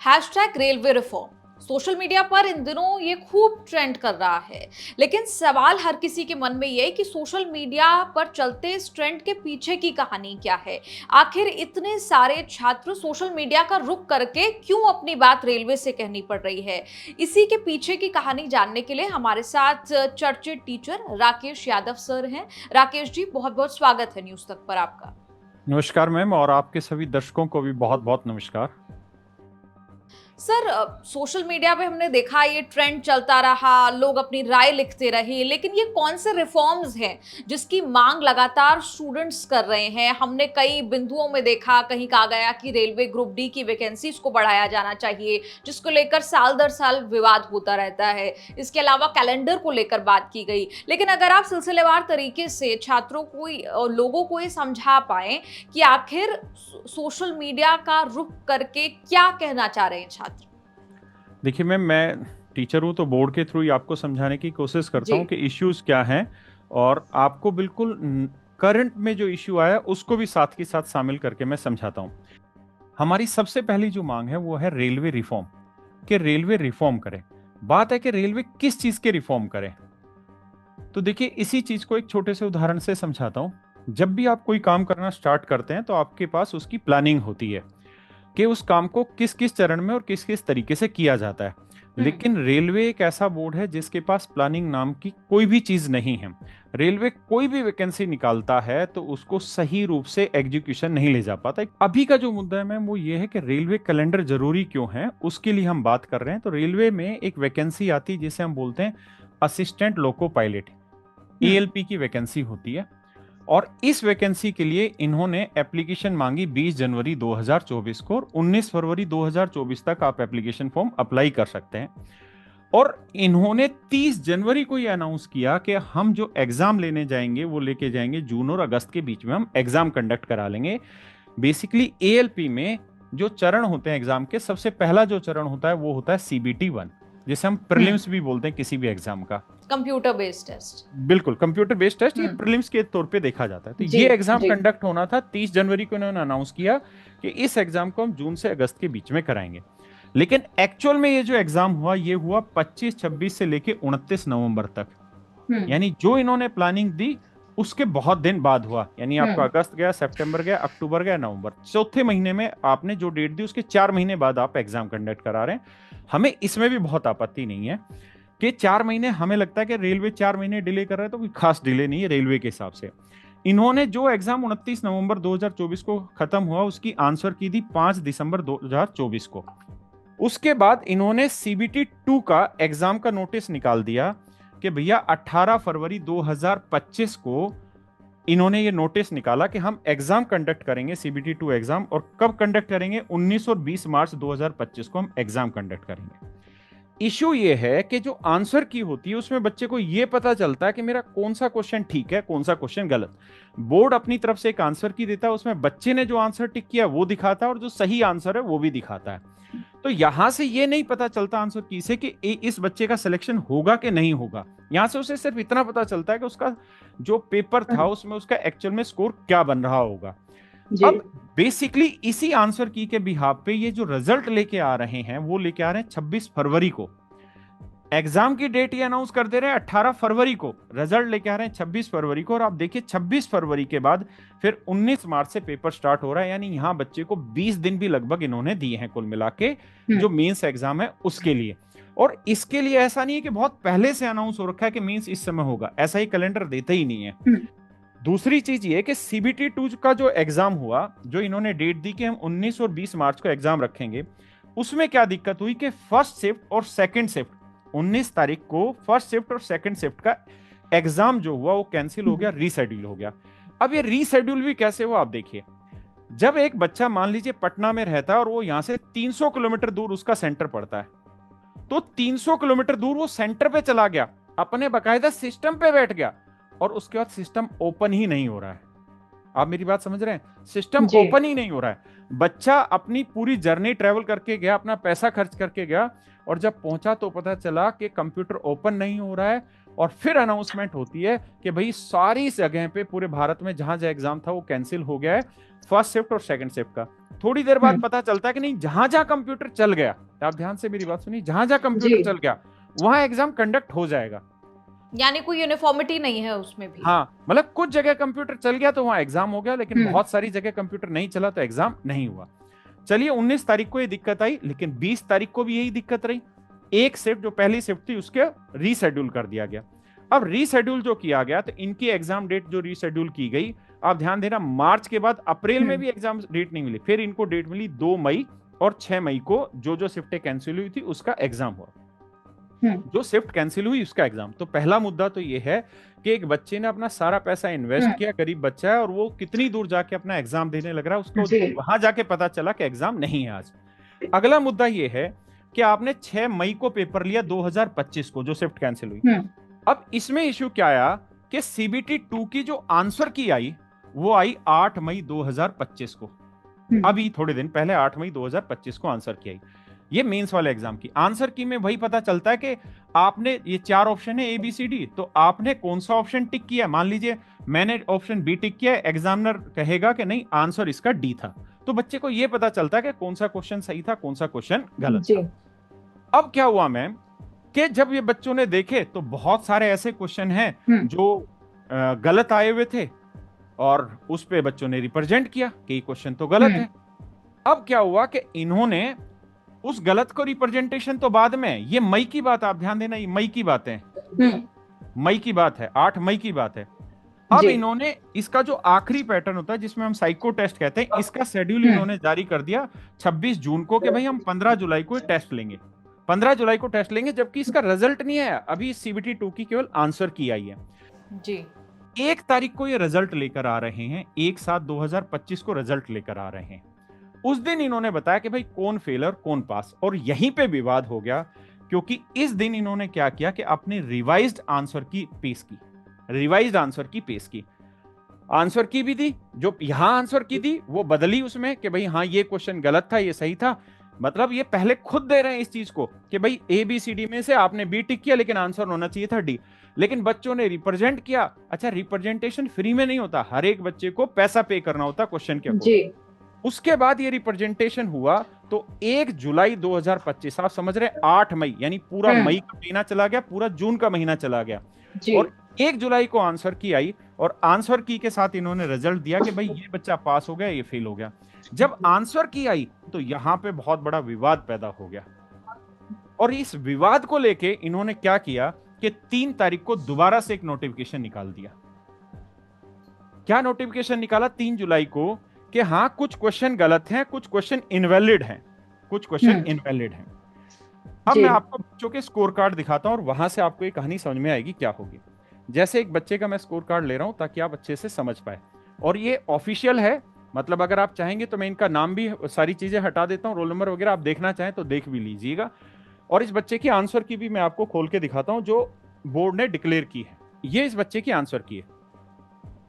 Hashtag railway reform social media पर इन दिनों ये खूब ट्रेंड कर रहा है। लेकिन सवाल हर किसी के मन में ये है कि सोशल मीडिया पर चलते इस ट्रेंड के पीछे की कहानी क्या है। आखिर इतने सारे छात्र सोशल मीडिया का रुख करके क्यों अपनी बात रेलवे से कहनी पड़ रही है। इसी के पीछे की कहानी जानने के लिए हमारे साथ चर्चित टीचर राकेश यादव सर हैं। राकेश जी, बहुत बहुत स्वागत है न्यूज तक पर आपका। नमस्कार मैम, और आपके सभी दर्शकों को भी बहुत बहुत नमस्कार। सर, सोशल मीडिया पे हमने देखा ये ट्रेंड चलता रहा, लोग अपनी राय लिखते रहे, लेकिन ये कौन से रिफॉर्म्स हैं जिसकी मांग लगातार स्टूडेंट्स कर रहे हैं। हमने कई बिंदुओं में देखा, कहीं कहा गया कि रेलवे ग्रुप डी की वैकेंसीज को बढ़ाया जाना चाहिए, जिसको लेकर साल दर साल विवाद होता रहता है। इसके अलावा कैलेंडर को लेकर बात की गई। लेकिन अगर आप सिलसिलेवार तरीके से छात्रों को और लोगों को ये समझा पाए कि आखिर सोशल मीडिया का रुख करके क्या कहना चाह रहे हैं छात्र। देखिए मैम, मैं टीचर हूँ तो बोर्ड के थ्रू ही आपको समझाने की कोशिश करता हूँ कि इश्यूज क्या हैं, और आपको बिल्कुल करंट में जो इश्यू आया उसको भी साथ के साथ शामिल करके मैं समझाता हूँ। हमारी सबसे पहली जो मांग है वो है रेलवे रिफॉर्म, कि रेलवे रिफॉर्म करे। बात है कि रेलवे किस चीज के रिफॉर्म करे। तो देखिए, इसी चीज को एक छोटे से उदाहरण से समझाता हूँ। जब भी आप कोई काम करना स्टार्ट करते हैं तो आपके पास उसकी प्लानिंग होती है कि उस काम को किस किस चरण में और किस किस तरीके से किया जाता है। लेकिन रेलवे एक ऐसा बोर्ड है जिसके पास प्लानिंग नाम की कोई भी चीज नहीं है। रेलवे कोई भी वैकेंसी निकालता है तो उसको सही रूप से एग्जीक्यूशन नहीं ले जा पाता। अभी का जो मुद्दा है मैम वो ये है कि रेलवे कैलेंडर जरूरी क्यों है, उसके लिए हम बात कर रहे हैं। तो रेलवे में एक वैकेंसी आती है जिसे हम बोलते हैं असिस्टेंट लोको पायलट, एएलपी की वैकेंसी होती है। और इस वैकेंसी के लिए इन्होंने एप्लीकेशन मांगी 20 जनवरी 2024 को, और 19 फरवरी 2024 तक आप एप्लीकेशन फॉर्म अप्लाई कर सकते हैं। और इन्होंने 30 जनवरी को यह अनाउंस किया कि हम जो एग्जाम लेने जाएंगे वो लेके जाएंगे जून और अगस्त के बीच में हम एग्जाम कंडक्ट करा लेंगे। बेसिकली एएलपी में जो चरण होते हैं एग्जाम के, सबसे पहला जो चरण होता है वो होता है सीबीटी 1, जिसे हम प्रीलिम्स भी बोलते हैं किसी भी एग्जाम का। Computer based test. बिल्कुल, कंप्यूटर बेस्ड टेस्ट ये प्रीलिम्स के तौर पे देखा जाता है। तो ये एग्जाम कंडक्ट होना था। 30 जनवरी को इन्होंने अनाउंस किया कि इस एग्जाम को हम जून से अगस्त के बीच में कराएंगे। लेकिन एक्चुअल में ये जो एग्जाम हुआ ये हुआ 25-26 से लेके 29 नवंबर तक। यानी जो इन्होंने प्लानिंग दी उसके बहुत दिन बाद हुआ। यानी आपका अगस्त गया, सितंबर गया, अक्टूबर गया, नवंबर, चौथे महीने में आपने जो डेट दी उसके 4 महीने बाद आप एग्जाम कंडक्ट करा रहे हैं। हमें इसमें भी बहुत आपत्ति नहीं है कि 4 महीने, हमें लगता है कि रेलवे 4 महीने डिले कर रहा है तो कोई खास डिले नहीं है रेलवे के हिसाब से। इन्होंने जो एग्जाम 29 नवंबर 2024 को खत्म हुआ उसकी आंसर की थी 5 दिसंबर 2024 को। उसके बाद इन्होंने सीबीटी 2 का एग्जाम का नोटिस निकाल दिया कि भैया 18 फरवरी 2025 को इन्होंने ये नोटिस निकाला कि हम एग्जाम कंडक्ट करेंगे सीबीटी 2 एग्जाम। और कब कंडक्ट करेंगे? 19 और 20 मार्च 2025 को हम एग्जाम कंडक्ट करेंगे। इशू ये है कि जो आंसर की होती है उसमें बच्चे को ये पता चलता है कि मेरा कौन सा क्वेश्चन ठीक है, कौन सा क्वेश्चन गलत। बोर्ड अपनी तरफ से एक आंसर की देता है, उसमें बच्चे ने जो आंसर टिक किया वो दिखाता है और जो सही आंसर है वो भी दिखाता है। तो यहां से ये नहीं पता चलता आंसर की से कि इस बच्चे का सिलेक्शन होगा कि नहीं होगा। यहां से उसे सिर्फ इतना पता चलता है कि उसका जो पेपर था उसमें उसका एक्चुअल में स्कोर क्या बन रहा होगा। अब बेसिकली इसी आंसर की के बिहाफ पे ये जो रिजल्ट लेके आ रहे हैं वो लेके आ रहे हैं 26 फरवरी को। एग्जाम की डेट ये अनाउंस कर दे रहे हैं 18 फरवरी को, रिजल्ट लेके आ रहे हैं 26 फरवरी को। और आप देखिए 26 फरवरी के बाद फिर 19 मार्च से पेपर स्टार्ट हो रहा है। यानी यहां बच्चे को 20 दिन भी लगभग इन्होंने दिए हैं कुल मिला के जो मेंस एग्जाम है उसके लिए। और इसके लिए ऐसा नहीं है कि बहुत पहले से अनाउंस हो रखा है कि मेंस इस समय होगा, ऐसा ही कैलेंडर देते ही नहीं है। दूसरी चीज ये कि सीबीटी 2 का जो एग्जाम हुआ, जो इन्होंने डेट दी कि हम 19 और 20 मार्च को एग्जाम रखेंगे, उसमें क्या दिक्कत हुई कि फर्स्ट शिफ्ट और सेकंड शिफ्ट 19 तारीख को फर्स्ट शिफ्ट और सेकंड शिफ्ट का एग्जाम जो हुआ वो कैंसिल हो गया, रीशेड्यूल हो गया। अब ये रीशेड्यूल भी कैसे हुआ आप देखिए। जब एक बच्चा मान लीजिए पटना में रहता है और वो यहां से 300 किलोमीटर दूर उसका सेंटर पड़ता है, तो 300 किलोमीटर दूर वो सेंटर पे चला गया, अपने बाकायदा सिस्टम पे बैठ गया, और उसके बाद सिस्टम ओपन ही नहीं हो रहा है। आप मेरी बात समझ रहे हैं? सिस्टम ओपन ही नहीं हो रहा है। बच्चा अपनी पूरी जर्नी ट्रेवल करके गया, अपना पैसा खर्च करके गया, और जब पहुंचा तो पता चला कि कंप्यूटर ओपन नहीं हो रहा है। और फिर अनाउंसमेंट होती है कि भाई सारी जगह पे पूरे भारत में जहां जहां एग्जाम था वो कैंसिल हो गया है, फर्स्ट शिफ्ट और सेकंड शिफ्ट का। थोड़ी देर बाद पता चलता है कि नहीं, जहां जहां कंप्यूटर चल गया, आप ध्यान से मेरी बात सुनिए, जहां जहां कंप्यूटर चल गया वहां एग्जाम कंडक्ट हो जाएगा। यानी कोई यूनिफॉर्मिटी नहीं है उसमें भी। हाँ, मतलब कुछ जगह कंप्यूटर चल गया तो वहां एग्जाम हो गया, लेकिन बहुत सारी जगह कंप्यूटर नहीं चला तो एग्जाम नहीं हुआ। चलिए 19 तारीख को ये दिक्कत आई, लेकिन 20 तारीख को भी यही दिक्कत रही। एक शिफ्ट जो पहली शिफ्ट थी उसके रीशेड्यूल कर दिया गया। अब रीशेड्यूल जो किया गया तो इनकी एग्जाम डेट जो रीशेड्यूल की गई, आप ध्यान देना, मार्च के बाद अप्रैल में भी एग्जाम डेट नहीं मिली, फिर इनको डेट मिली 2 मई और 6 मई को जो शिफ्टें कैंसिल हुई थी उसका एग्जाम हुआ। जो शिफ्ट कैंसिल हुई उसका एग्जाम। तो पहला मुद्दा तो ये है कि एक बच्चे ने अपना सारा पैसा इन्वेस्ट किया, गरीब बच्चा है, और वो कितनी दूर जाके अपना एग्जाम देने लग रहा है, उसको वहां जाके पता चला कि एग्जाम नहीं है आज। अगला मुद्दा ये है कि आपने 6 मई को पेपर लिया 2025 को, जो शिफ्ट कैंसिल हुई। अब इसमें इश्यू क्या आया कि सीबीटी 2 की जो आंसर की आई वो आई 8 मई 2025 को, अभी थोड़े दिन पहले 8 मई 2025 को आंसर की आई। ये मेंस वाले एग्जाम की आंसर की में वही पता चलता है कि आपने, ये 4 ऑप्शन है ABCD, तो आपने कौन सा ऑप्शन टिक किया। मान लीजिए मैंने ऑप्शन बी टिक किया, एग्जामिनर कहेगा कि नहीं आंसर इसका डी था, तो बच्चे को यह पता चलता है कि कौन सा क्वेश्चन सही था, कौन सा क्वेश्चन गलत था। अब क्या हुआ मैम कि जब ये बच्चों ने देखे तो बहुत सारे ऐसे क्वेश्चन हैं जो गलत आए हुए थे, और उस पे बच्चों ने रिप्रेजेंट किया कि ये क्वेश्चन तो गलत है। अब क्या हुआ कि इन्होंने उस गलत को रिप्रेजेंटेशन तो बाद में, ये मई की बात, आप ध्यान देना, ये मई की बात है, मई की बात है, 8 मई की बात है। अब इन्होंने इसका जो आखिरी पैटर्न होता है जिसमें हम साइको टेस्ट कहते हैं, इसका शेड्यूल इन्होंने जारी कर दिया 26 जून को कि भाई हम 15 जुलाई को टेस्ट लेंगे, 15 जुलाई को टेस्ट लेंगे, जबकि इसका रिजल्ट नहीं आया, अभी सीबीटी 2 की केवल आंसर की आई है जी। 1 तारीख को ये रिजल्ट लेकर आ रहे हैं, 1/7/2025 को रिजल्ट लेकर आ रहे हैं। उस दिन इन्होंने बताया कि भाई कौन फेल और कौन पास, और यहीं पे विवाद हो गया, क्योंकि इस दिन इन्होंने क्या किया कि अपनी रिवाइज्ड आंसर की पेश की, रिवाइज्ड आंसर की पेश की, आंसर की भी दी, जो यहां आंसर की दी वो बदली उसमें कि भाई हाँ ये क्वेश्चन गलत था, ये सही था। मतलब ये पहले खुद दे रहे हैं इस चीज को कि भाई ABCD में से आपने बी टिक किया, लेकिन आंसर होना चाहिए था डी, लेकिन बच्चों ने रिप्रेजेंट किया। अच्छा, रिप्रेजेंटेशन फ्री में नहीं होता, हर एक बच्चे को पैसा पे करना होता क्वेश्चन के अकॉर्डिंग। उसके बाद ये रिप्रेजेंटेशन हुआ तो 1 जुलाई 2025, आप समझ रहे, 8 मई, यानी पूरा मई का महीना चला गया, पूरा जून का महीना चला गया, और 1 जुलाई को आंसर की आई, और आंसर की के साथ इन्होंने रिजल्ट दिया कि भाई ये बच्चा पास हो गया, ये फेल हो गया। जब आंसर की आई तो यहां पे बहुत बड़ा विवाद पैदा हो गया, और इस विवाद को लेके इन्होंने क्या किया कि 3 तारीख को दोबारा से एक नोटिफिकेशन निकाल दिया। क्या नोटिफिकेशन निकाला 3 जुलाई को कि हाँ कुछ क्वेश्चन गलत हैं, कुछ क्वेश्चन इनवैलिड हैं, कुछ क्वेश्चन इनवैलिड हैं। अब मैं आपको बच्चों के स्कोर कार्ड दिखाता हूं और वहां से आपको ये कहानी समझ में आएगी क्या होगी। जैसे एक बच्चे का मैं स्कोर कार्ड ले रहा हूं ताकि आप अच्छे से समझ पाए, और ये ऑफिशियल है, मतलब अगर आप चाहेंगे तो मैं इनका नाम भी, सारी चीजें हटा देता हूं, रोल नंबर वगैरह आप देखना चाहें तो देख भी लीजिएगा। और इस बच्चे की आंसर की भी मैं आपको खोल के दिखाता हूं जो बोर्ड ने डिक्लेयर की है। ये इस बच्चे की आंसर की है,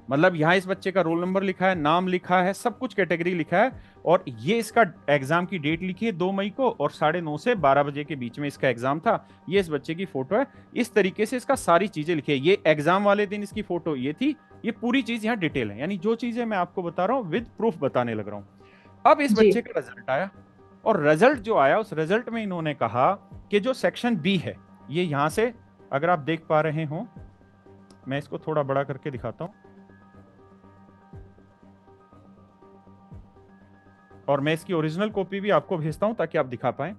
मतलब यहाँ इस बच्चे का रोल नंबर लिखा है, नाम लिखा है, सब कुछ कैटेगरी लिखा है, और ये इसका एग्जाम की डेट लिखी है 2 मई को, और 9:30 से 12 बजे के बीच में इसका एग्जाम था। ये इस बच्चे की फोटो है, इस तरीके से इसका सारी चीजें लिखी है। ये एग्जाम वाले दिन इसकी फोटो ये थी, ये पूरी चीज यहाँ डिटेल है, यानी जो चीजें मैं आपको बता रहा हूँ विद प्रूफ बताने लग रहा हूँ। अब इस बच्चे का रिजल्ट आया, और रिजल्ट जो आया उस रिजल्ट में इन्होंने कहा कि जो सेक्शन बी है, ये यहां से अगर आप देख पा रहे हो, मैं इसको थोड़ा बड़ा करके दिखाता हूं, और मैं इसकी ओरिजिनल कॉपी भी आपको भेजता हूं ताकि आप दिखा पाएं।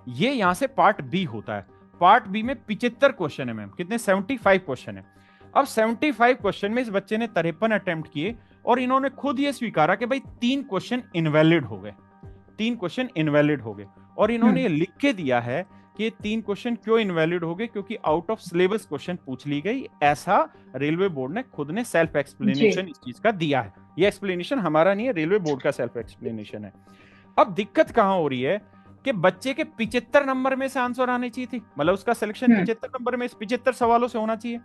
ये यहां से पार्ट बी होता है। पार्ट बी में 75 क्वेश्चन है मैम, कितने, 75 क्वेश्चन है। अब 75 क्वेश्चन में इस बच्चे ने 53 अटेम्प्ट किए, और इन्होंने खुद ये स्वीकारा कि भाई 3 क्वेश्चन इनवैलिड हो गए, 3 क्वेश्चन इनवैलिड हो गए, और इन्होंने ये लिख के दिया है कि 3 क्वेश्चन क्यों इनवैलिड हो गए, क्योंकि आउट ऑफ सिलेबस क्वेश्चन पूछ ली गई, ऐसा रेलवे बोर्ड ने खुद ने सेल्फ एक्सप्लेनेशन इस चीज का दिया है। ये एक्सप्लेनेशन हमारा नहीं है, रेलवे बोर्ड का सेल्फ एक्सप्लेनेशन है। अब दिक्कत कहां हो रही है कि बच्चे के 75 नंबर में से आंसर आने चाहिए थी, मतलब उसका सिलेक्शन 75 नंबर में 75 सवालों से होना चाहिए।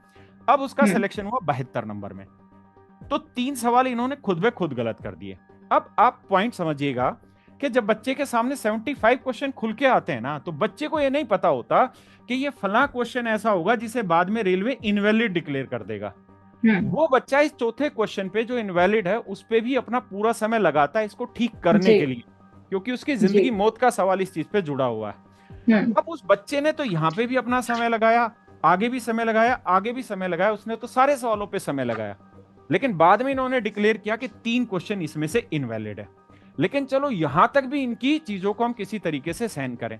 अब उसका सिलेक्शन हुआ 72 नंबर में, तो 3 सवाल इन्होंने खुद ब खुद गलत कर दिए। अब आप पॉइंट समझिएगा कि जब बच्चे के सामने 75 क्वेश्चन खुल के आते हैं ना, तो बच्चे को ये नहीं पता होता कि ये फला क्वेश्चन ऐसा होगा जिसे बाद में रेलवे इनवैलिड डिक्लेयर कर देगा। वो बच्चा इस चौथे क्वेश्चन पे जो इनवैलिड है उस पे भी अपना पूरा समय लगाता है इसको ठीक करने के लिए, क्योंकि उसकी जिंदगी मौत का सवाल इस चीज पे जुड़ा हुआ है। अब उस बच्चे ने तो यहाँ पे भी अपना समय लगाया, आगे भी समय लगाया, आगे भी समय लगाया, उसने तो सारे सवालों पे समय लगाया, लेकिन बाद में इन्होंने डिक्लेयर किया कि 3 क्वेश्चन इसमें से इनवैलिड है। लेकिन चलो यहां तक भी इनकी चीजों को हम किसी तरीके से सहन करें।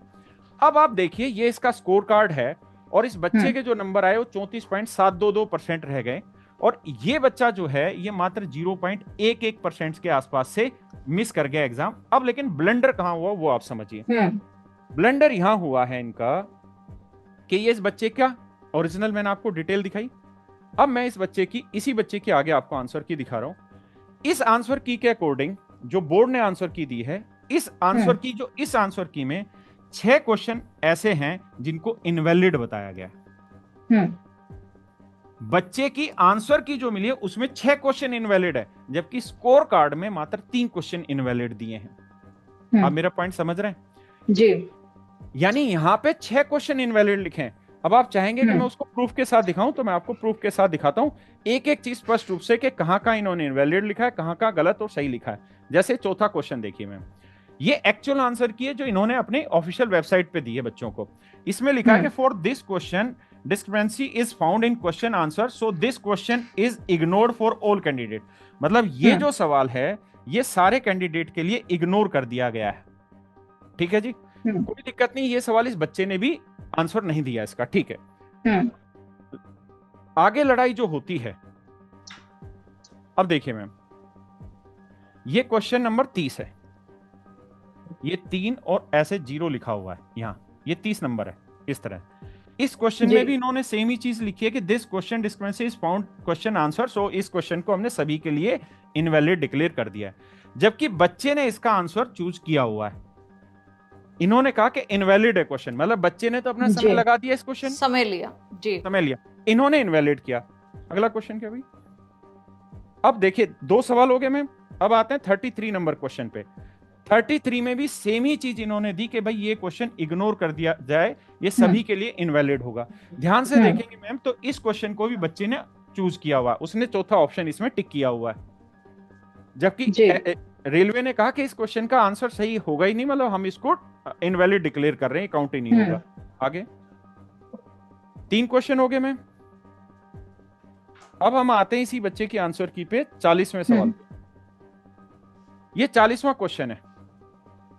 अब आप देखिए ये इसका स्कोर कार्ड है और इस बच्चे के जो नंबर आए वो 34.722% रह गए, और ये बच्चा जो है ये मात्र 0.11% के आसपास से मिस कर गया एग्जाम। अब लेकिन ब्लंडर कहां हुआ वो आप समझिए। ब्लंडर यहां हुआ है इनका कि ये इस बच्चे का ओरिजिनल मैंने आपको डिटेल दिखाई, अब मैं इस बच्चे की, इसी बच्चे के आगे आपको आंसर की दिखा रहा हूं। इस आंसर की के अकॉर्डिंग जो बोर्ड ने आंसर की दी है, इस आंसर की जो इस आंसर की में 6 क्वेश्चन ऐसे हैं जिनको इनवैलिड बताया गया। बच्चे की आंसर की जो मिली है उसमें 6 क्वेश्चन इनवैलिड है, जबकि स्कोर कार्ड में मात्र 3 क्वेश्चन इनवैलिड दिए हैं। आप मेरा पॉइंट समझ रहे हैं जी? यानी यहां पे 6 क्वेश्चन इनवैलिड लिखे हैं। अब आप चाहेंगे कि मैं उसको प्रूफ के साथ दिखाऊं, तो मैं आपको प्रूफ के साथ दिखाता हूं एक एक चीज स्पष्ट रूप से कि कहां इन्होंने इनवैलिड लिखा है, कहां गलत और सही लिखा है। जैसे चौथा क्वेश्चन देखिए मैम, ये एक्चुअल आंसर की है जो इन्होंने अपने ऑफिशियल वेबसाइट पे दी है बच्चों को। इसमें लिखा है कि for this question discrepancy is found in question answer, so this question is ignored for all candidate. मतलब ये जो सवाल है ये सारे कैंडिडेट के लिए इग्नोर कर दिया गया है। ठीक है जी, कोई दिक्कत नहीं, ये सवाल इस बच्चे ने भी आंसर नहीं दिया इसका, ठीक है। आगे लड़ाई जो होती है, अब देखिए मैम, ये क्वेश्चन नंबर 30 है, ये 3 और ऐसे 0 लिखा हुआ है यहां, ये 30 नंबर है इस तरह। इस क्वेश्चन में भी इन्होंने सेम ही चीज लिखी है कि this question discrepancy is found question answer, so इस क्वेश्चन को हमने सभी के लिए इनवैलिड डिक्लेयर कर दिया है, जबकि बच्चे ने इसका आंसर चूज किया हुआ है। इन्होंने कहा कि इनवैलिड है क्वेश्चन, मतलब बच्चे ने तो अपना समय लगा दिया, इस क्वेश्चन समय लिया जी, समय लिया, इन्होंने इनवैलिड किया। अगला क्वेश्चन क्या भाई, अब देखिए 2 सवाल हो गए मैम। अब आते हैं 33 नंबर क्वेश्चन पे। 33 में भी सेम ही चीज इन्होंने दी कि भाई ये क्वेश्चन इग्नोर कर दिया जाए, ये सभी के लिए इनवैलिड होगा। ध्यान से देखेंगे मैम तो इस क्वेश्चन को भी बच्चे ने चूज किया हुआ, उसने चौथा ऑप्शन इसमें टिक किया हुआ है, जबकि रेलवे ने कहा कि इस क्वेश्चन का आंसर सही होगा ही नहीं, मतलब हम इसको इनवैलिड डिक्लेयर कर रहे हैं, काउंट ही नहीं होगा। आगे 3 क्वेश्चन हो गए मैम। अब हम आते हैं इसी बच्चे की आंसर की पे 40वें सवाल। ये 40वां क्वेश्चन है,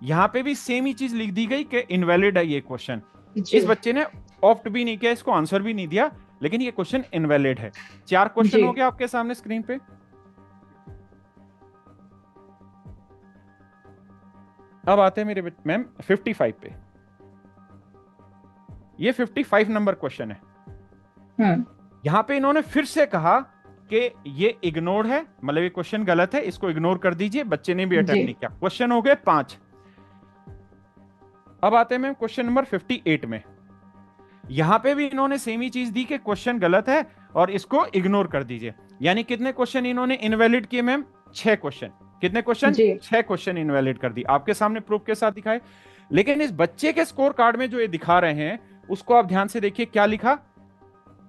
यहां पे भी सेम ही चीज लिख दी गई कि इनवैलिड है ये क्वेश्चन। इस बच्चे ने ऑप्ट भी नहीं किया, इसको आंसर भी नहीं दिया, लेकिन ये क्वेश्चन इनवैलिड है। 4 क्वेश्चन हो गए आपके सामने स्क्रीन पे। अब आते हैं मेरे मैम 55 पे। ये 55 नंबर क्वेश्चन है। यहां पे इन्होंने फिर से कहा कि ये इग्नोर है, मतलब ये क्वेश्चन गलत है, इसको इग्नोर कर दीजिए। बच्चे ने भी अटेम्प्ट नहीं किया। क्वेश्चन हो गए 5। अब आते हैं मैम क्वेश्चन नंबर 58 में। यहां पे भी इन्होंने सेम ही चीज दी कि क्वेश्चन गलत है और इसको इग्नोर कर दीजिए। यानी कितने क्वेश्चन इन्होंने इनवैलिड किए मैम? 6 क्वेश्चन। कितने क्वेश्चन? 6 क्वेश्चन इनवैलिड कर दी, आपके सामने प्रूफ के साथ दिखाए। लेकिन इस बच्चे के स्कोर कार्ड में जो ये दिखा रहे हैं उसको आप ध्यान से देखिए, क्या लिखा?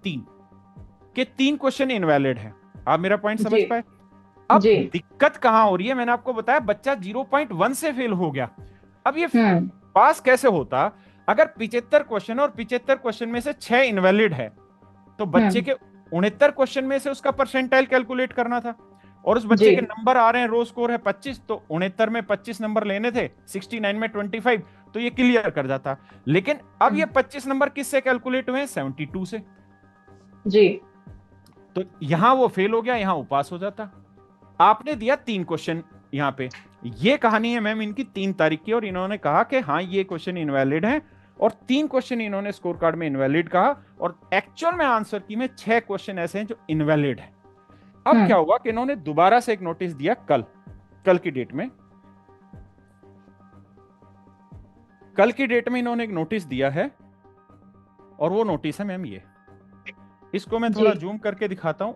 3 के 3 क्वेश्चन इनवैलिड है। आप मेरा पॉइंट समझ पाए? अब दिक्कत कहां हो रही है? मैंने आपको बताया बच्चा 0.1 से फेल हो गया। अब ये पास कैसे होता? अगर 75 क्वेश्चन और 75 क्वेश्चन में से 6 इनवैलिड है तो बच्चे के 69 क्वेश्चन में से उसका परसेंटाइल कैलकुलेट करना था, और उस बच्चे के नंबर आ रहे हैं, रो स्कोर है 25, तो 69 में 25 नंबर लेने थे, 69 में 25, तो ये क्लियर कर जाता। लेकिन अब ये 25 नंबर किससे कैलकुलेट हुए? 72 से जी। तो यहां वो फेल हो गया, यहां वो पास हो जाता। आपने दिया 3 क्वेश्चन यहां पे। ये कहानी है मैम इनकी 3 तारीख की, और इन्होंने कहा कि हाँ ये क्वेश्चन इनवैलिड है, और 3 क्वेश्चन इन्होंने स्कोर कार्ड में इनवैलिड कहा, और एक्चुअल में आंसर की में 6 क्वेश्चन ऐसे हैं जो इनवैलिड है। अब क्या हुआ कि इन्होंने दोबारा से एक नोटिस दिया कल की डेट में। कल की डेट में इन्होंने एक नोटिस दिया है, और वो नोटिस है मैम ये। इसको मैं थोड़ा जूम करके दिखाता हूं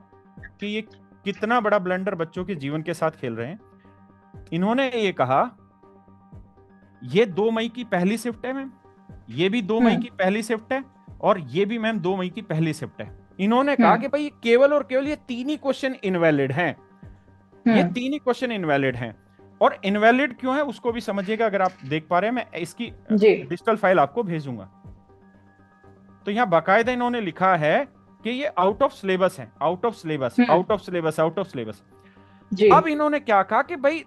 कि ये कितना बड़ा ब्लंडर बच्चों के जीवन के साथ खेल रहे हैं। इन्होंने ये कहा ये 2 मई की पहली शिफ्ट है मैम, ये भी 2 मई की पहली शिफ्ट है, और ये भी मैम 2 मई की पहली शिफ्ट है। इन्होंने कहा कि भाई केवल और केवल ये 3 ही क्वेश्चन इनवैलिड हैं, ये 3 ही क्वेश्चन इनवैलिड हैं। और इनवैलिड क्यों है उसको भी समझिएगा, अगर आप देख पा रहे हैं, मैं इसकी डिजिटल फाइल आपको भेजूंगा। तो यहां बाकायदा इन्होंने लिखा है कि ये आउट ऑफ सिलेबस है, out of syllabus, out of syllabus, out of syllabus. अब इन्होंने क्या कहा कि भाई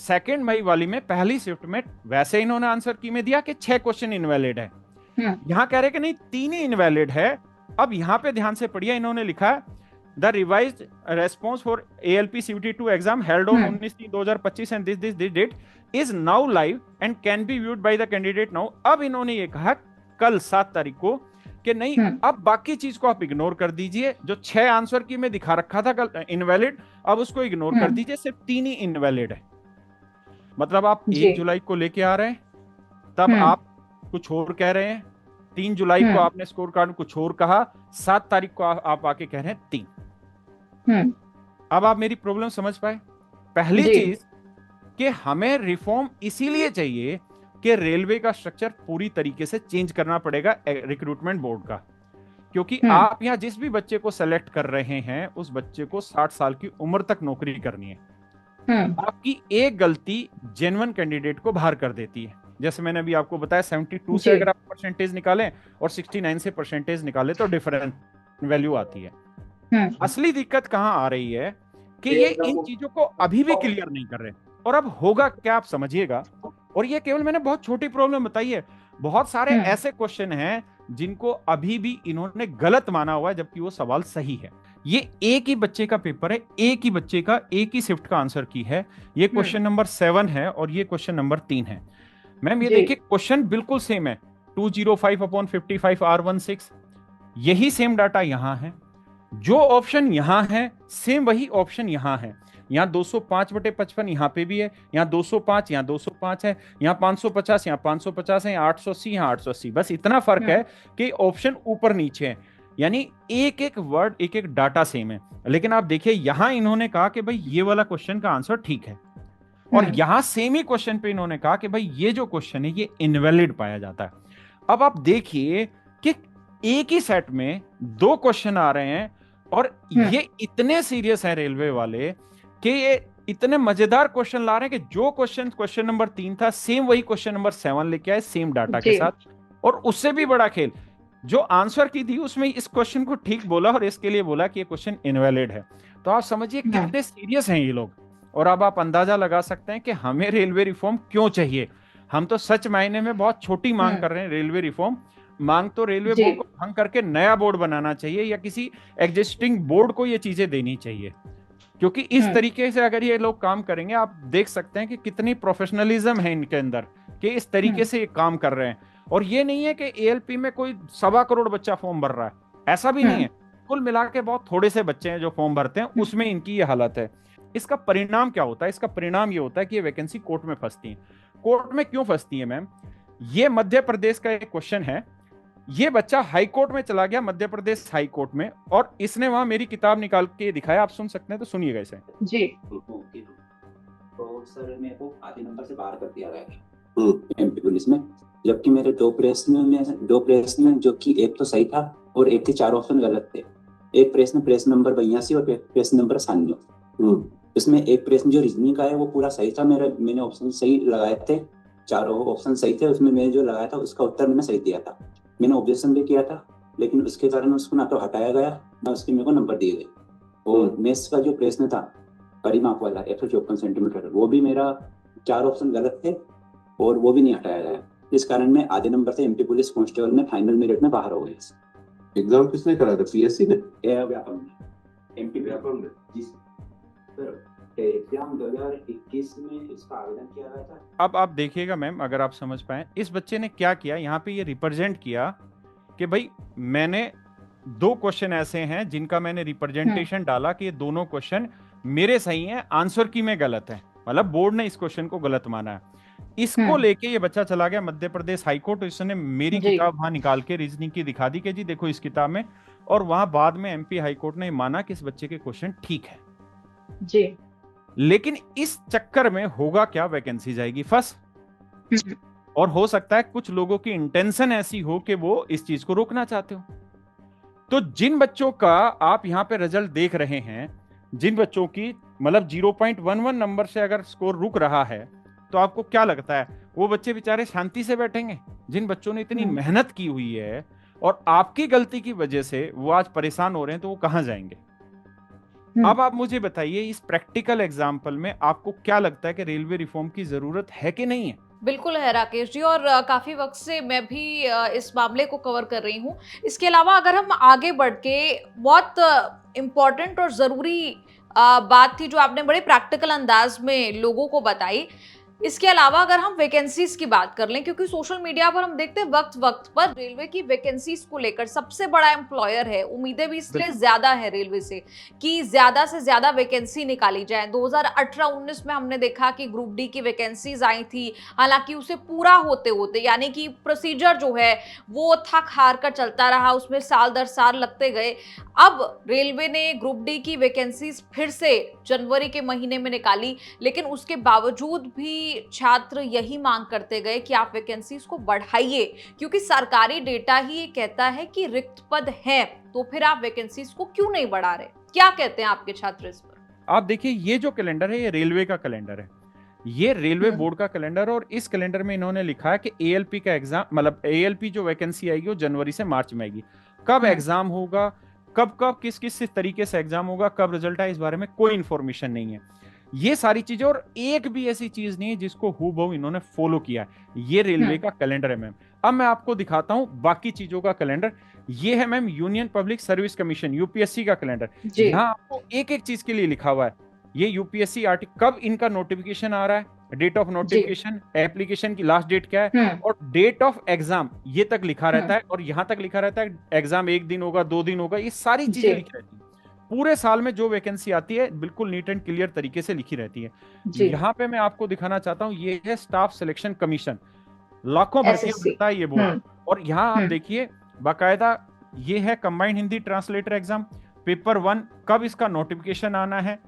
2 मई वाली में पहली शिफ्ट में वैसे इन्होंने आंसर की में दिया कि 6 क्वेश्चन इनवैलिड है, यहां कह रहे कि नहीं 3 ही इनवैलिड है। अब यहां पे ध्यान से पढ़िए, इन्होंने लिखा है the revised response for ALP CBT2 exam held on 19/3/2025 and this date is now live and can be viewed by the candidate now. अब इन्होंने ये कहा कल 7 तारीख को कि नहीं, अब बाकी चीज को आप इग्नोर कर दीजिए, जो 6 आंसर की में दिखा रखा था कल इनवैलिड, अब उसको इग्नोर कर दीजिए, सिर्फ 3 ही इनवैलिड है। मतलब आप 1 जुलाई को लेके आ रहे हैं, तब आप कुछ और कह रहे हैं, 3 जुलाई को आपने स्कोर कार्ड में कुछ और कहा, 7 तारीख को आप आके कह रहे हैं 3। अब आप मेरी प्रॉब्लम समझ पाए। पहली चीज कि हमें रिफॉर्म इसीलिए चाहिए कि रेलवे का स्ट्रक्चर पूरी तरीके से चेंज करना पड़ेगा रिक्रूटमेंट बोर्ड का, क्योंकि आप यहां जिस भी बच्चे को सेलेक्ट कर रहे हैं उस बच्चे को 60 साल की उम्र तक नौकरी करनी है। आपकी एक गलती जेन्युइन कैंडिडेट को बाहर कर देती है। जैसे मैंने अभी आपको बताया 72 से अगर आप परसेंटेज निकालें और 69 से परसेंटेज निकालें तो डिफरेंट वैल्यू आती है। असली दिक्कत कहां आ रही है कि ये इन चीजों को अभी भी क्लियर नहीं कर रहे, और अब होगा क्या आप समझिएगा। और ये केवल मैंने बहुत छोटी प्रॉब्लम बताई है, बहुत सारे ऐसे क्वेश्चन हैं जिनको अभी भी इन्होंने गलत माना हुआ है जबकि वो सवाल सही है। ये एक ही बच्चे का पेपर है, एक ही बच्चे का एक ही शिफ्ट का आंसर की है। ये क्वेश्चन नंबर 7 है और ये क्वेश्चन नंबर 3 है। मैम ये देखिए क्वेश्चन बिल्कुल सेम है, 205/55 R16, यही सेम डाटा यहां है, जो ऑप्शन यहां है सेम वही ऑप्शन यहां है। यहाँ 205/55 यहाँ पे भी है, यहाँ 205, यहाँ 205 है, यहाँ 550, यहाँ 550 है, यहाँ 880, यहाँ 880। बस इतना फर्क है कि ऑप्शन ऊपर नीचे है, यानी एक एक वर्ड एक एक डाटा सेम है। लेकिन आप देखिए यहां इन्होंने कहा कि भाई ये वाला क्वेश्चन का आंसर ठीक है, और यहां सेम ही क्वेश्चन पे इन्होंने कहा कि भाई ये जो क्वेश्चन है ये इनवैलिड पाया जाता है। अब आप देखिए कि एक ही सेट में 2 क्वेश्चन आ रहे हैं, और ये इतने सीरियस है रेलवे वाले कि ये इतने मजेदार क्वेश्चन ला रहे हैं कि जो क्वेश्चन नंबर 3 था सेम वही क्वेश्चन नंबर 7 लेके आए सेम डाटा के साथ। और उससे भी बड़ा खेल, जो आंसर की थी उसमें इस क्वेश्चन को ठीक बोला और इसके लिए बोला कि ये क्वेश्चन इनवैलिड है। तो आप समझिए कितने सीरियस हैं ये लोग। और अब आप अंदाजा लगा सकते हैं कि हमें रेलवे रिफॉर्म क्यों चाहिए। हम तो सच मायने में बहुत छोटी मांग कर रहे हैं रेलवे रिफॉर्म। मांग तो रेलवे बोर्ड को भंग करके नया बोर्ड बनाना चाहिए, या किसी एग्जिस्टिंग बोर्ड को ये चीजें देनी चाहिए, क्योंकि इस तरीके से अगर ये लोग काम करेंगे, आप देख सकते हैं कि कितनी प्रोफेशनलिज्म है इनके अंदर कि इस तरीके से ये काम कर रहे हैं। और ये नहीं है कि ALP में कोई 1.25 करोड़ बच्चा फॉर्म भर रहा है, ऐसा भी नहीं है। कुल मिला के बहुत थोड़े से बच्चे हैं जो फॉर्म भरते हैं, उसमें इनकी ये हालत है। इसका परिणाम क्या होता है? इसका परिणाम ये होता है कि ये वैकेंसी कोर्ट में फंसती है। कोर्ट में क्यों फंसती है मैम? ये मध्य प्रदेश का एक क्वेश्चन है। ये बच्चा हाई कोर्ट में चला गया, मध्य प्रदेश हाई कोर्ट में, और इसने वहां मेरी किताब निकाल के दिखाया। आप सुन सकते हैं तो सुनिएगा इसे जी। तो सर मेरे को आधे नंबर से बाहर कर दिया गया MP पुलिस में, जबकि मेरे दो प्रश्न में जो कि एक तो सही था और एक के 4 ऑप्शन गलत थे। एक प्रश्न नंबर 82 और प्रश्न नंबर 96। इसमें एक प्रश्न जो रीजनिंग का है वो पूरा सही था, मैंने ऑप्शन सही लगाए थे, 4 ऑप्शन सही थे। उसमें मैंने जो लगाया था उसका उत्तर मैंने सही दिया था, मैंने ऑब्जेक्शन भी किया था, लेकिन उसके कारण उसको ना तो हटाया गया ना उसके मेरे को नंबर दिए गए। और मैथ्स का जो प्रश्न था परिमाप वाला 154 सेंटीमीटर, वो भी मेरा 4 ऑप्शन गलत थे और वो भी नहीं हटाया गया। इस कारण मैं आधे नंबर से MP पुलिस कांस्टेबल में फाइनल मेरिट में बाहर हो गया। एग्जाम किसने करा था? PSC ने? व्यापम MP व्यापम ने जी सर। एग्जाम 2021 में इसका आवेदन किया गया था। अब आप देखिएगा मैम, अगर आप समझ पाए इस बच्चे ने क्या किया, यहाँ पे ये रिप्रेजेंट किया कि भाई मैंने 2 क्वेश्चन ऐसे हैं जिनका मैंने रिप्रेजेंटेशन डाला कि ये दोनों क्वेश्चन मेरे सही हैं, आंसर की में गलत है। मतलब बोर्ड ने इस क्वेश्चन को गलत माना है। इसको लेके ये बच्चा चला गया मध्य प्रदेश हाई कोर्ट। इसने मेरी किताब वहां निकाल के रीजनिंग की दिखा दी कि जी देखो इस किताब में, और वहां बाद में MP हाई कोर्ट ने माना कि इस बच्चे के क्वेश्चन ठीक है जी। लेकिन इस चक्कर में होगा क्या, वैकेंसी जाएगी फर्स्ट। और हो सकता है कुछ लोगों की इंटेंशन ऐसी हो कि वो इस चीज को रोकना चाहते हो। तो जिन बच्चों का आप यहाँ पे रिजल्ट देख रहे हैं, जिन बच्चों की मतलब 0.11 नंबर से अगर स्कोर रुक रहा है, तो आपको क्या लगता है वो बच्चे बेचारे शांति से बैठेंगे? जिन बच्चों ने इतनी मेहनत की हुई है और आपकी गलती की वजह से वो आज परेशान हो रहे हैं, तो वो कहां जाएंगे? अब आप मुझे बताइए, इस प्रैक्टिकल एग्जाम्पल में आपको क्या लगता है कि रेलवे रिफॉर्म की जरूरत है कि नहीं है? बिल्कुल है राकेश जी, और काफी वक्त से मैं भी इस मामले को कवर कर रही हूँ। इसके अलावा अगर हम आगे बढ़ के, बहुत इम्पोर्टेंट और जरूरी बात थी जो आपने बड़े प्रैक्टिकल अंदाज में लोगों को बताई। इसके अलावा अगर हम वैकेंसीज की बात कर लें, क्योंकि सोशल मीडिया पर हम देखते हैं वक्त वक्त पर रेलवे की वैकेंसीज को लेकर, सबसे बड़ा एम्प्लॉयर है, उम्मीदें भी इसलिए ज्यादा है रेलवे से कि ज्यादा से ज्यादा वैकेंसी निकाली जाए। 2018-19 में हमने देखा कि ग्रुप डी की वैकेंसीज आई थी, हालांकि उसे पूरा होते होते, यानी कि प्रोसीजर जो है वो थक हार कर चलता रहा, उसमें साल दर साल लगते गए। अब रेलवे ने ग्रुप डी की वैकेंसीज फिर से जनवरी के महीने में निकाली, लेकिन उसके बावजूद भी छात्र यही मांग करते गए कि आप वैकेंसीज को बढ़ाइए, क्योंकि सरकारी डेटा ही ये कहता है कि रिक्त पद है, तो फिर आप वैकेंसीज को क्यों नहीं बढ़ा रहे? क्या कहते हैं आपके छात्र इस पर? आप देखिए, ये जो कैलेंडर है ये रेलवे का कैलेंडर है, ये रेलवे बोर्ड का कैलेंडर, और इस कैलेंडर में इन्होंने लिखा है कि एएलपी का एग्जाम, मतलब एएलपी जो वैकेंसी आएगी वो जनवरी से मार्च में आएगी। कब एग्जाम होगा, कब कब किस किस तरीके से एग्जाम होगा, कब रिजल्ट आए, इस बारे में कोई इंफॉर्मेशन नहीं है। ये सारी चीजें, और एक भी ऐसी चीज नहीं है जिसको हूबहू इन्होंने फॉलो किया है। ये रेलवे का कैलेंडर है मैम। अब मैं आपको दिखाता हूं बाकी चीजों का कैलेंडर। ये है ma'am union public service commission, UPSC का कैलेंडर। यहाँ आपको एक एक चीज के लिए लिखा हुआ है, ये यूपीएससी आर्टिकल, कब इनका नोटिफिकेशन आ रहा है, डेट ऑफ नोटिफिकेशन, एप्लीकेशन की लास्ट डेट क्या है, और डेट ऑफ एग्जाम ये तक लिखा रहता है, और यहाँ तक लिखा रहता है एग्जाम 1 दिन होगा, 2 दिन होगा, ये सारी चीजें लिखी रहती है। पूरे साल में जो वैकेंसी आती है बिल्कुल नीट एंड क्लियर तरीके से लिखी रहती है। यहाँ पे मैं आपको दिखाना चाहता हूँ, ये है स्टाफ सिलेक्शन कमीशन, लाखों भर्तियां करता है ये बोर्ड। और यहाँ आप देखिए बाकायदा, ये है combined Hindi translator exam paper 1, कब इसका नोटिफिकेशन आना है,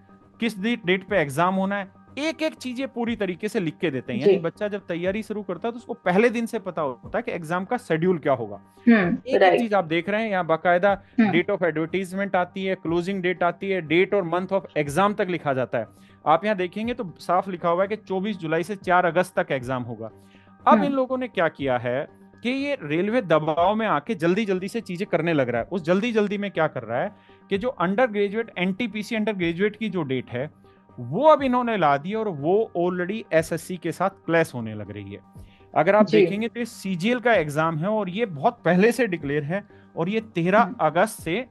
किस डेट पे एग्जाम होना है, एक एक चीजें पूरी तरीके से लिख के देते हैं। यानी बच्चा जब तैयारी शुरू करता है तो उसको पहले दिन से पता होता है कि एग्जाम का शेड्यूल क्या होगा। एक एक चीज आप देख रहे हैं, यहाँ बाकायदा डेट ऑफ एडवर्टीजमेंट आती है, क्लोजिंग डेट आती है, डेट और मंथ ऑफ एग्जाम तक लिखा जाता है। आप यहाँ देखेंगे तो साफ लिखा हुआ है कि 24 जुलाई से 4 अगस्त तक एग्जाम होगा। अब इन लोगों ने क्या किया है कि ये रेलवे दबाव में आके जल्दी जल्दी से चीजें करने लग रहा है। उस जल्दी जल्दी में क्या कर रहा है कि जो under graduate, NTPC under graduate की जो डेट है वो अब इन्होंने ला दी, और वो ऑलरेडी एसएससी के साथ क्लैश होने लग रही है। अगर आप देखेंगे तो ये सीजीएल का एग्जाम है, और ये बहुत पहले से डिक्लेयर है, और ये 13 अगस्त से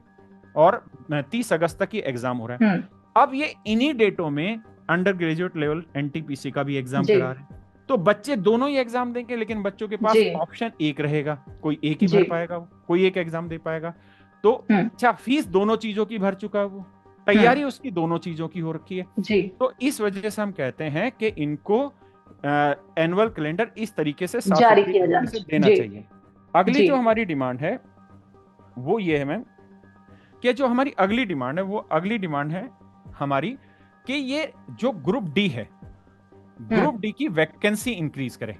और 30 अगस्त तक ये एग्जाम हो रहा है। अब ये इन्हीं डेटों में अंडर ग्रेजुएट लेवल एनटीपीसी का भी एग्जाम करा रहे हैं। तो बच्चे दोनों ही एग्जाम देंगे, लेकिन बच्चों के पास ऑप्शन एक रहेगा, कोई एक ही भर पाएगा, कोई एक एग्जाम दे पाएगा। तो अच्छा, फीस दोनों चीजों की भर चुका है, वो तैयारी उसकी दोनों चीजों की हो रखी है। तो इस वजह से हम कहते हैं कि इनको एनुअल कैलेंडर इस तरीके से जारी किया जाना चाहिए। अगली जो हमारी डिमांड है वो ये है मैम, कि जो हमारी अगली डिमांड है, वो अगली डिमांड है हमारी कि ये जो ग्रुप डी है, ग्रुप डी की वैकेंसी इंक्रीज करें,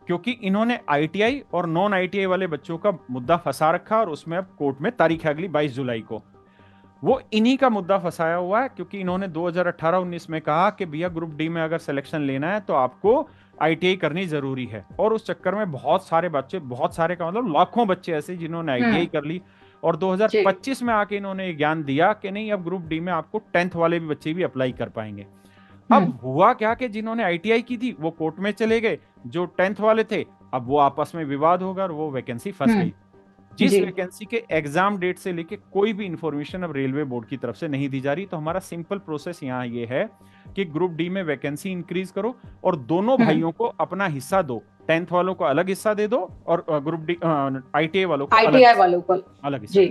क्योंकि इन्होंने आईटीआई और नॉन आईटीआई वाले बच्चों का मुद्दा फंसा रखा, और उसमें अब कोर्ट में तारीख है अगली 22 जुलाई को। वो इन्हीं का मुद्दा फंसाया हुआ है, क्योंकि इन्होंने 2018-19 में कहा कि भैया ग्रुप डी में अगर सिलेक्शन लेना है तो आपको आईटीआई करनी जरूरी है, और उस चक्कर में बहुत सारे बच्चे, बहुत सारे का मतलब लाखों बच्चे ऐसे जिन्होंने आईटीआई कर ली, और 2025 में आके इन्होंने ज्ञान दिया कि नहीं, अब ग्रुप डी में आपको 10th वाले भी बच्चे भी अप्लाई कर पाएंगे। अब हुआ क्या कि जिन्होंने आईटीआई की थी वो कोर्ट में चले गए, जो 10th वाले थे अब वो आपस में विवाद होगा, और वो वैकेंसी फंस गई। जिस वैकेंसी के एग्जाम डेट से लेके कोई भी इंफॉर्मेशन अब रेलवे बोर्ड की तरफ से नहीं दी जा रही। तो हमारा सिंपल प्रोसेस यहाँ ये है कि ग्रुप डी में वैकेंसी इंक्रीज करो, और दोनों भाइयों को अपना हिस्सा दो, 10th वालों को अलग हिस्सा दे दो, और ग्रुप डी आईटीआई वालों को अलग हिस्सा।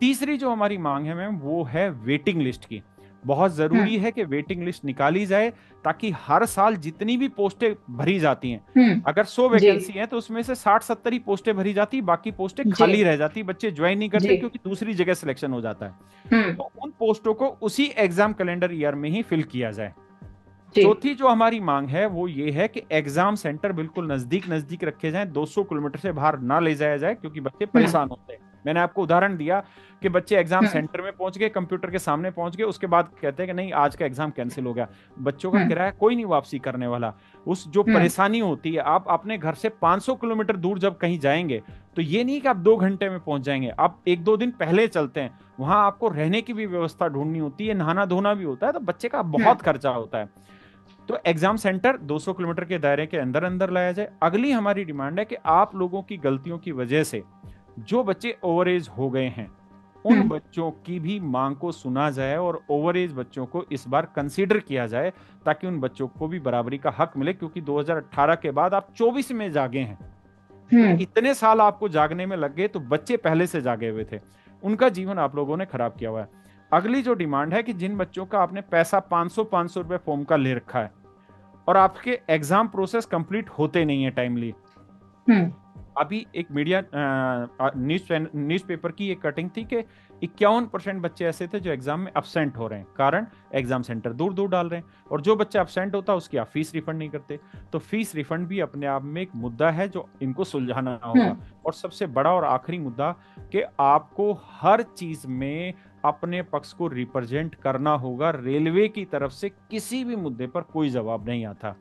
तीसरी जो हमारी मांग है मैम, वो है वेटिंग लिस्ट की। बहुत जरूरी है कि वेटिंग लिस्ट निकाली जाए, ताकि हर साल जितनी भी पोस्टें भरी जाती हैं, अगर 100 वैकेंसी है तो उसमें से 60-70 ही पोस्टें भरी जाती, बाकी पोस्टें खाली रह जाती, बच्चे ज्वाइन नहीं करते क्योंकि दूसरी जगह सिलेक्शन हो जाता है। तो उन पोस्टों को उसी एग्जाम कैलेंडर ईयर में ही फिल किया जाए। चौथी जो हमारी मांग है वो ये है कि एग्जाम सेंटर बिल्कुल नजदीक नजदीक रखे जाएं, 200 किलोमीटर से बाहर ना ले जाया जाए, क्योंकि बच्चे परेशान होते हैं। मैंने आपको उदाहरण दिया कि बच्चे एग्जाम सेंटर में पहुंच गए, कंप्यूटर के सामने पहुंच गए, उसके बाद कहते हैं कि नहीं आज का एग्जाम कैंसिल हो गया। बच्चों का किराया कोई नहीं वापसी करने वाला। उस जो परेशानी होती है, आप अपने घर से 500 किलोमीटर दूर जब कहीं जाएंगे तो ये नहीं कि आप 2 घंटे में पहुंच जाएंगे, आप 1-2 दिन पहले चलते हैं, वहां आपको रहने की भी व्यवस्था ढूंढनी होती है, नहाना धोना भी होता है, तो बच्चे का बहुत खर्चा होता है। तो एग्जाम सेंटर 200 किलोमीटर के दायरे के अंदर अंदर लाया जाए। अगली हमारी डिमांड है कि आप लोगों की गलतियों की वजह से जो बच्चे ओवर एज हो गए हैं उन बच्चों की भी मांग को सुना जाए और ओवर एज बच्चों को इस बार कंसीडर किया जाए, ताकि उन बच्चों को भी बराबरी का हक मिले। क्योंकि 2018 के बाद आप 24 में जागे हैं, तो इतने साल आपको जागने में लग गए, तो बच्चे पहले से जागे हुए थे, उनका जीवन आप लोगों ने खराब किया हुआ है। अगली जो डिमांड है कि जिन बच्चों का आपने पैसा 500 रुपए फॉर्म का ले रखा है और आपके एग्जाम प्रोसेस कंप्लीट होते नहीं है टाइमली। अभी एक मीडिया न्यूज़पेपर की एक कटिंग थी कि 51% बच्चे ऐसे थे जो एग्जाम में अब्सेंट हो रहे हैं, कारण एग्जाम सेंटर दूर दूर डाल रहे हैं, और जो बच्चा अब्सेंट होता है उसकी आप फीस रिफंड नहीं करते। तो फीस रिफंड भी अपने आप में एक मुद्दा है जो इनको सुलझाना होगा। और सबसे बड़ा और आखिरी मुद्दा कि आपको हर चीज में अपने पक्ष को रिप्रेजेंट करना होगा। रेलवे की तरफ से किसी भी मुद्दे पर कोई जवाब नहीं आता।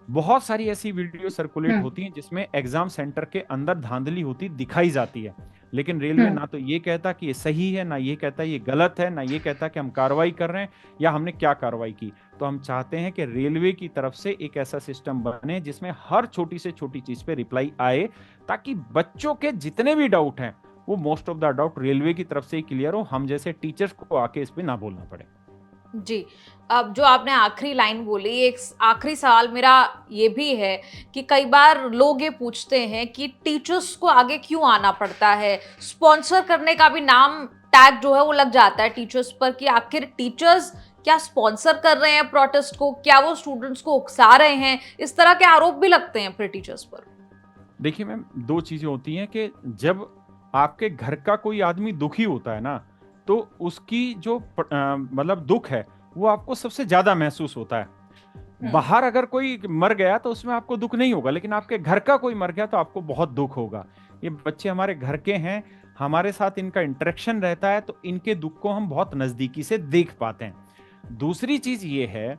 बहुत सारी ऐसी वीडियो सर्कुलेट होती हैं जिसमें एग्जाम सेंटर के अंदर धांधली होती दिखाई जाती है, लेकिन रेलवे ना तो ये कहता कि ये सही है, ना ये कहता ये गलत है, ना ये कहता कि हम कार्रवाई कर रहे हैं या हमने क्या कार्रवाई की। तो हम चाहते हैं कि रेलवे की तरफ से एक ऐसा सिस्टम बने जिसमें हर छोटी से छोटी चीज पे रिप्लाई आए, ताकि बच्चों के जितने भी डाउट हैं वो most of the doubt railway की तरफ से ही क्लियर हो, हम जैसे टीचर्स को आके इस पे ना बोलना पड़े। जी, अब जो आपने आखिरी लाइन बोली, एक आखिरी सवाल मेरा ये भी है कि कई बार लोग ये पूछते हैं कि टीचर्स को आगे क्यों आना पड़ता है। स्पॉन्सर करने का भी नाम टैग जो है वो लग जाता है टीचर्स पर, कि आखिर टीचर्स क्या स्पॉन्सर कर रहे हैं प्रोटेस्ट को, क्या वो स्टूडेंट्स को उकसा रहे हैं, इस तरह के आरोप भी लगते हैं फिर टीचर्स पर। देखिए मैम, 2 चीजें होती हैं कि जब आपके घर का कोई आदमी दुखी होता है ना, तो उसकी जो मतलब दुख है वो आपको सबसे ज्यादा महसूस होता है। बाहर अगर कोई मर गया तो उसमें आपको दुख नहीं होगा, लेकिन आपके घर का कोई मर गया तो आपको बहुत दुख होगा। ये बच्चे हमारे घर के हैं, हमारे साथ इनका इंटरेक्शन रहता है, तो इनके दुख को हम बहुत नजदीकी से देख पाते हैं। दूसरी चीज ये है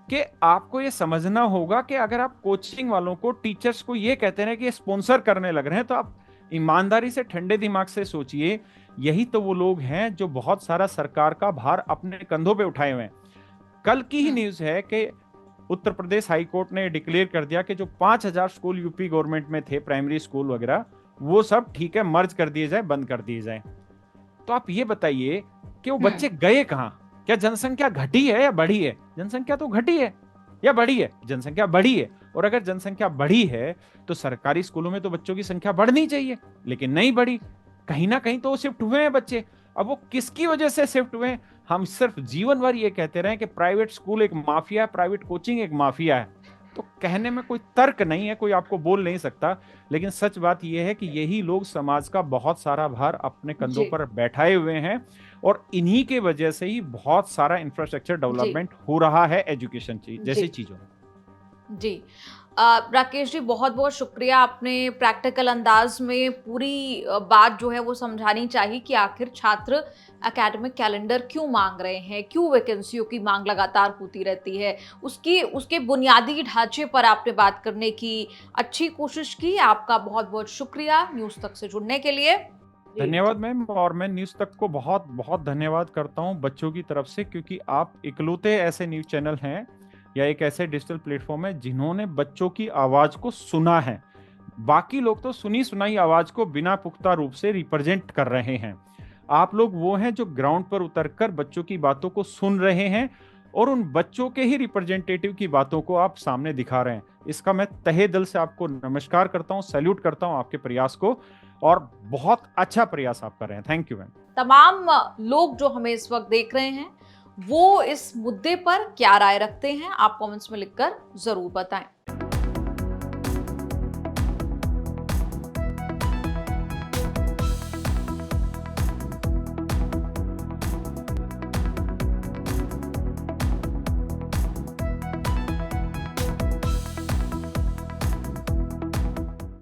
कि आपको ये समझना होगा कि अगर आप कोचिंग वालों को, टीचर्स को ये कहते हैं कि स्पॉन्सर करने लग रहे हैं, तो आप ईमानदारी से ठंडे दिमाग से सोचिए, यही तो वो लोग हैं जो बहुत सारा सरकार का भार अपने कंधों पे उठाए हुए हैं। कल की ही न्यूज है कि उत्तर प्रदेश हाई कोर्ट ने डिक्लेयर कर दिया कि जो 5000 स्कूल यूपी गवर्नमेंट में थे, प्राइमरी स्कूल वगैरह, वो सब ठीक है, मर्ज कर दिए जाए, बंद कर दिए जाए। तो आप ये बताइए कि वो बच्चे गए कहां? क्या जनसंख्या घटी है या बढ़ी है? जनसंख्या तो घटी है या बढ़ी है? जनसंख्या बढ़ी है। और अगर जनसंख्या बढ़ी है तो सरकारी स्कूलों में तो बच्चों की संख्या बढ़नी चाहिए, लेकिन नहीं बढ़ी। कहीं ना कहीं तो शिफ्ट हुए हैं बच्चे। अब वो किसकी वजह से शिफ्ट हुए? हम सिर्फ जीवन भर ये कहते रहे कि प्राइवेट स्कूल एक माफिया है, प्राइवेट कोचिंग एक माफिया है, तो कहने में कोई तर्क नहीं है, कोई आपको बोल नहीं सकता। लेकिन सच बात यह है कि यही लोग समाज का बहुत सारा भार अपने कंधों पर बैठाए हुए हैं, और इन्हीं के वजह से ही बहुत सारा इंफ्रास्ट्रक्चर डेवलपमेंट हो रहा है एजुकेशन जैसी चीजों में। जी, राकेश जी, बहुत बहुत शुक्रिया। आपने प्रैक्टिकल अंदाज में पूरी बात जो है वो समझानी चाहिए कि आखिर छात्र एकेडमिक कैलेंडर क्यों मांग रहे हैं, क्यों वैकेंसियों की मांग लगातार होती रहती है, उसके बुनियादी ढांचे पर आपने बात करने की अच्छी कोशिश की। आपका बहुत बहुत शुक्रिया न्यूज़ तक से जुड़ने के लिए। धन्यवाद मैम। और मैं न्यूज़ तक को बहुत बहुत धन्यवाद करता हूँ बच्चों की तरफ से, क्योंकि आप इकलौते ऐसे न्यूज़ चैनल हैं या एक ऐसे डिजिटल प्लेटफॉर्म है जिन्होंने बच्चों की आवाज को सुना है। बाकी लोग तो सुनी सुनाई आवाज को बिना पुख्ता रूप से रिप्रेजेंट कर रहे हैं। आप लोग वो हैं जो ग्राउंड पर उतरकर बच्चों की बातों को सुन रहे हैं और उन बच्चों के ही रिप्रेजेंटेटिव की बातों को आप सामने दिखा रहे हैं। इसका मैं तहे दिल से आपको नमस्कार करता हूं, सैल्यूट करता हूं आपके प्रयास को, और बहुत अच्छा प्रयास आप कर रहे हैं। Thank you ma'am. तमाम लोग जो हमें इस वक्त देख रहे हैं वो इस मुद्दे पर क्या राय रखते हैं, आप कमेंट्स में लिखकर जरूर बताएं।